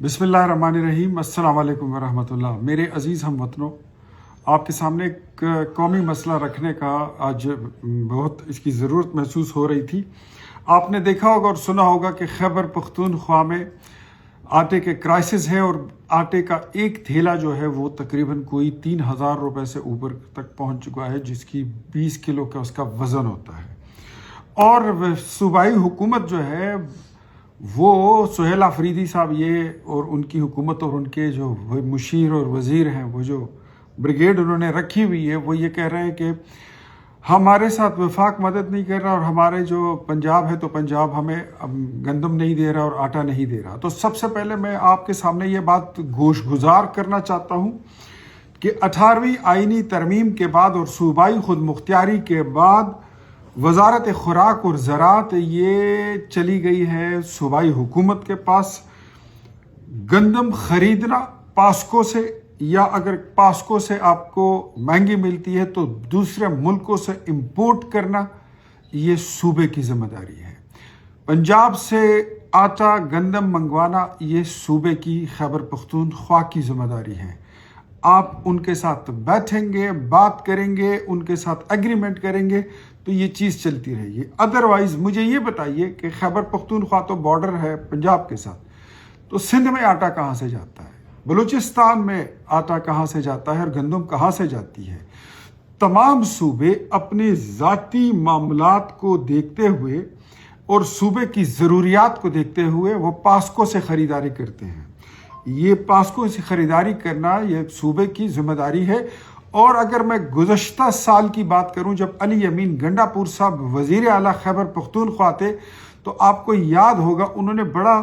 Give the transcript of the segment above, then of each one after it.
بسم اللہ الرحمن الرحیم۔ السلام علیکم ورحمۃ اللہ۔ میرے عزیز ہم وطنوں، آپ کے سامنے ایک قومی مسئلہ رکھنے کا آج بہت اس کی ضرورت محسوس ہو رہی تھی۔ آپ نے دیکھا ہوگا اور سنا ہوگا کہ خیبر پختونخوا میں آٹے کے کرائسس ہے اور آٹے کا ایک تھیلا جو ہے وہ تقریباً کوئی 3,000 روپے سے اوپر تک پہنچ چکا ہے، جس کی 20 کلو کا اس کا وزن ہوتا ہے۔ اور صوبائی حکومت جو ہے وہ سہیل آفریدی صاحب یہ اور ان کی حکومت اور ان کے جو مشیر اور وزیر ہیں، وہ جو بریگیڈ انہوں نے رکھی ہوئی ہے، وہ یہ کہہ رہے ہیں کہ ہمارے ساتھ وفاق مدد نہیں کر رہا اور ہمارے جو پنجاب ہے تو پنجاب ہمیں گندم نہیں دے رہا اور آٹا نہیں دے رہا۔ تو سب سے پہلے میں آپ کے سامنے یہ بات گوش گزار کرنا چاہتا ہوں کہ 18ویں آئینی ترمیم کے بعد اور صوبائی خود مختاری کے بعد وزارت خوراک اور زراعت یہ چلی گئی ہے صوبائی حکومت کے پاس گندم خریدنا پاسکو سے، یا اگر پاسکو سے آپ کو مہنگی ملتی ہے تو دوسرے ملکوں سے امپورٹ کرنا، یہ صوبے کی ذمہ داری ہے۔ پنجاب سے آٹا گندم منگوانا یہ صوبے کی خیبر پختونخوا کی ذمہ داری ہے۔ آپ ان کے ساتھ بیٹھیں گے، بات کریں گے، ان کے ساتھ ایگریمنٹ کریں گے تو یہ چیز چلتی رہے گی۔ ادروائز مجھے یہ بتائیے کہ خیبر پختونخوا تو بارڈر ہے پنجاب کے ساتھ، تو سندھ میں آٹا کہاں سے جاتا ہے؟ بلوچستان میں آٹا کہاں سے جاتا ہے اور گندم کہاں سے جاتی ہے؟ تمام صوبے اپنے ذاتی معاملات کو دیکھتے ہوئے اور صوبے کی ضروریات کو دیکھتے ہوئے وہ پاسکو سے خریداری کرتے ہیں۔ یہ پاسکو سے خریداری کرنا یہ صوبے کی ذمہ داری ہے۔ اور اگر میں گزشتہ سال کی بات کروں، جب علی امین گنڈا پور صاحب وزیر اعلیٰ خیبر پختونخوا تھے، تو آپ کو یاد ہوگا انہوں نے بڑا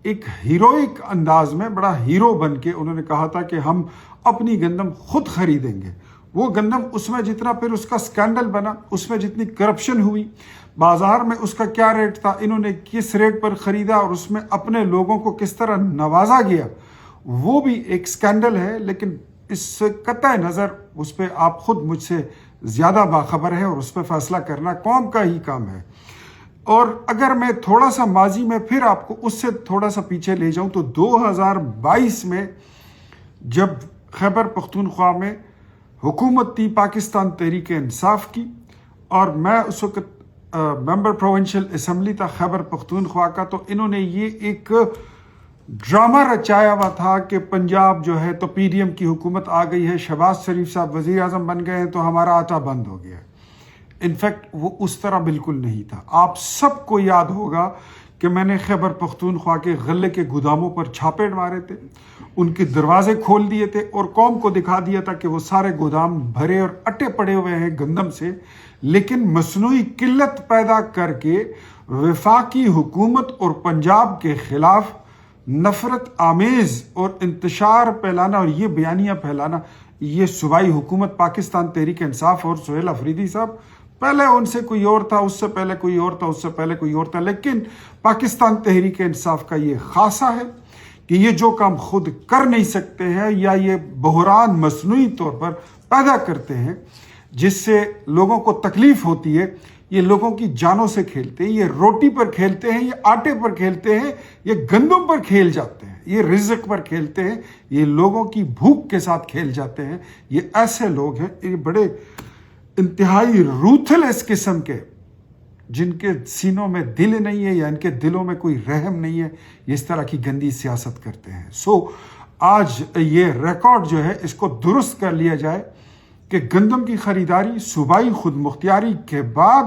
ایک ہیروئک انداز میں، بڑا ہیرو بن کے انہوں نے کہا تھا کہ ہم اپنی گندم خود خریدیں گے۔ وہ گندم اس میں جتنا پھر اس کا سکینڈل بنا، اس میں جتنی کرپشن ہوئی، بازار میں اس کا کیا ریٹ تھا، انہوں نے کس ریٹ پر خریدا اور اس میں اپنے لوگوں کو کس طرح نوازا گیا، وہ بھی ایک سکینڈل ہے۔ لیکن اس سے قطع نظر اس پہ آپ خود مجھ سے زیادہ باخبر ہیں اور اس پہ فیصلہ کرنا قوم کا ہی کام ہے۔ اور اگر میں تھوڑا سا ماضی میں پھر آپ کو اس سے تھوڑا سا پیچھے لے جاؤں تو 2022 میں جب خیبر پختونخوا میں حکومت تھی پاکستان تحریک انصاف کی، اور میں اس وقت ممبر پروونشل اسمبلی تھا خیبر پختونخوا کا، تو انہوں نے یہ ایک ڈرامہ رچایا ہوا تھا کہ پنجاب جو ہے تو پی ڈی ایم کی حکومت آ گئی ہے، شہباز شریف صاحب وزیر اعظم بن گئے ہیں تو ہمارا آٹا بند ہو گیا ہے۔ انفیکٹ وہ اس طرح بالکل نہیں تھا۔ آپ سب کو یاد ہوگا کہ میں نے خیبر پختونخوا کے غلے کے گوداموں پر چھاپے مارے تھے، ان کے دروازے کھول دیے تھے اور قوم کو دکھا دیا تھا کہ وہ سارے گودام بھرے اور اٹے پڑے ہوئے ہیں گندم سے، لیکن مصنوعی قلت پیدا کر کے وفاقی حکومت اور پنجاب کے خلاف نفرت آمیز اور انتشار پھیلانا اور یہ بیانیاں پھیلانا، یہ صوبائی حکومت پاکستان تحریک انصاف اور سہیل آفریدی صاحب، پہلے ان سے کوئی اور تھا، اس سے پہلے کوئی اور تھا، اس سے پہلے کوئی اور تھا، لیکن پاکستان تحریک انصاف کا یہ خاصہ ہے کہ یہ جو کام خود کر نہیں سکتے ہیں یا یہ بحران مصنوعی طور پر پیدا کرتے ہیں جس سے لوگوں کو تکلیف ہوتی ہے، یہ لوگوں کی جانوں سے کھیلتے ہیں، یہ روٹی پر کھیلتے ہیں، یہ آٹے پر کھیلتے ہیں، یہ گندم پر کھیل جاتے ہیں، یہ رزق پر کھیلتے ہیں، یہ لوگوں کی بھوک کے ساتھ کھیل جاتے ہیں۔ یہ ایسے لوگ ہیں، یہ بڑے انتہائی روتھلیس قسم کے، جن کے سینوں میں دل نہیں ہے یا ان کے دلوں میں کوئی رحم نہیں ہے، یہ اس طرح کی گندی سیاست کرتے ہیں۔ آج یہ ریکارڈ جو ہے اس کو درست کر لیا جائے کہ گندم کی خریداری صوبائی خود مختاری کے بعد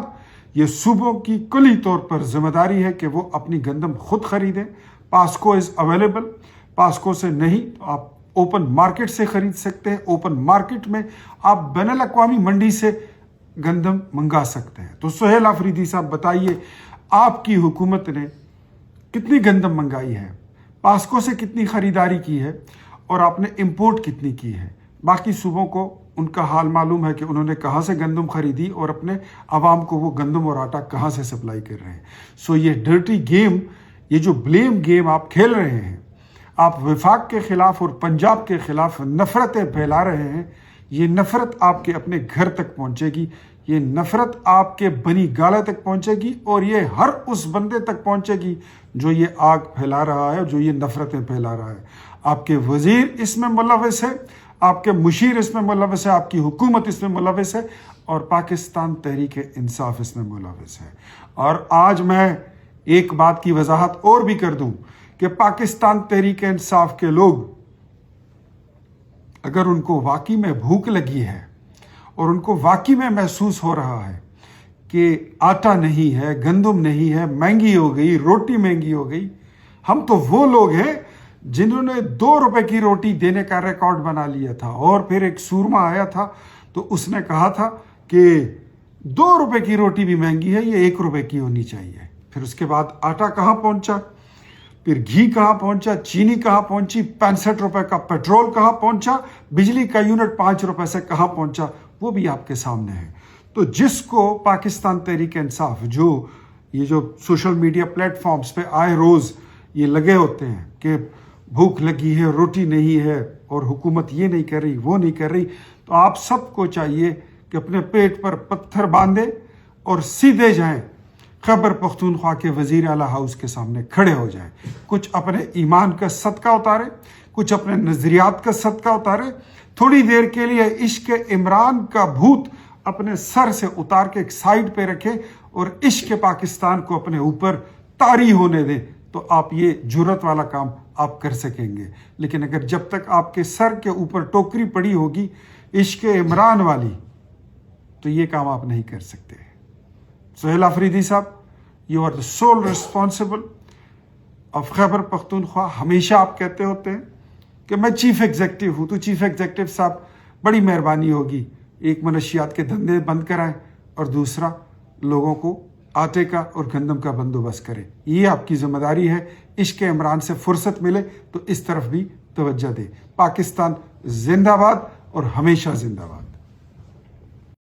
یہ صوبوں کی کلی طور پر ذمہ داری ہے کہ وہ اپنی گندم خود خریدیں۔ پاسکو از اویلیبل، پاسکو سے نہیں تو آپ اوپن مارکیٹ سے خرید سکتے ہیں، اوپن مارکیٹ میں آپ بین الاقوامی منڈی سے گندم منگا سکتے ہیں۔ تو سہیل آفریدی صاحب بتائیے، آپ کی حکومت نے کتنی گندم منگائی ہے، پاسکو سے کتنی خریداری کی ہے اور آپ نے امپورٹ کتنی کی ہے؟ باقی صوبوں کو ان کا حال معلوم ہے کہ انہوں نے کہاں سے گندم خریدی اور اپنے عوام کو وہ گندم اور آٹا کہاں سے سپلائی کر رہے ہیں۔ یہ ڈرٹی گیم، یہ جو بلیم گیم آپ کھیل رہے ہیں، آپ وفاق کے خلاف اور پنجاب کے خلاف نفرتیں پھیلا رہے ہیں، یہ نفرت آپ کے اپنے گھر تک پہنچے گی، یہ نفرت آپ کے بنی گالے تک پہنچے گی اور یہ ہر اس بندے تک پہنچے گی جو یہ آگ پھیلا رہا ہے، جو یہ نفرتیں پھیلا رہا ہے۔ آپ کے وزیر اس میں ملوث ہے، آپ کے مشیر اس میں ملوث ہے، آپ کی حکومت اس میں ملوث ہے، اور پاکستان تحریک انصاف اس میں ملوث ہے۔ اور آج میں ایک بات کی وضاحت اور بھی کر دوں کہ پاکستان تحریک انصاف کے لوگ اگر ان کو واقعی میں بھوک لگی ہے اور ان کو واقعی میں محسوس ہو رہا ہے کہ آٹا نہیں ہے، گندم نہیں ہے، مہنگی ہو گئی، روٹی مہنگی ہو گئی، ہم تو وہ لوگ ہیں جنہوں نے 2 روپے کی روٹی دینے کا ریکارڈ بنا لیا تھا۔ اور پھر ایک سورما آیا تھا تو اس نے کہا تھا کہ 2 روپے کی روٹی بھی مہنگی ہے، یہ 1 روپے کی ہونی چاہیے۔ پھر اس کے بعد آٹا کہاں پہنچا، پھر گھی کہاں پہنچا، چینی کہاں پہنچی، 65 روپے کا پیٹرول کہاں پہنچا، بجلی کا یونٹ 5 روپے سے کہاں پہنچا، وہ بھی آپ کے سامنے ہے۔ تو جس کو پاکستان تحریک انصاف یہ جو سوشل میڈیا پلیٹ فارمز پہ آئے روز یہ لگے ہوتے ہیں کہ بھوک لگی ہے، روٹی نہیں ہے، اور حکومت یہ نہیں کر رہی، وہ نہیں کر رہی، تو آپ سب کو چاہیے کہ اپنے پیٹ پر پتھر باندھیں اور سیدھے جائیں، خیبر پختونخوا کے وزیر اعلیٰ ہاؤس کے سامنے کھڑے ہو جائیں، کچھ اپنے ایمان کا صدقہ اتاریں، کچھ اپنے نظریات کا صدقہ اتاریں، تھوڑی دیر کے لیے عشق عمران کا بھوت اپنے سر سے اتار کے ایک سائڈ پہ رکھیں اور عشق پاکستان کو اپنے اوپر طاری ہونے دیں، تو آپ یہ جرأت والا کام آپ کر سکیں گے۔ لیکن اگر جب تک آپ کے سر کے اوپر ٹوکری پڑی ہوگی عشق عمران والی، تو یہ کام آپ نہیں کر سکتے۔ سہیل آفریدی صاحب، you are the sole responsible of Khyber Pakhtunkhwa. ہمیشہ آپ کہتے ہوتے ہیں کہ میں چیف ایگزیکٹو ہوں، تو چیف ایگزیکٹو صاحب بڑی مہربانی ہوگی ایک منشیات کے دھندے بند کرائیں اور دوسرا لوگوں کو آٹے کا اور گندم کا بندوبست کریں۔ یہ آپ کی ذمہ داری ہے۔ عشق عمران سے فرصت ملے تو اس طرف بھی توجہ دیں۔ پاکستان زندہ باد اور ہمیشہ زندہ باد۔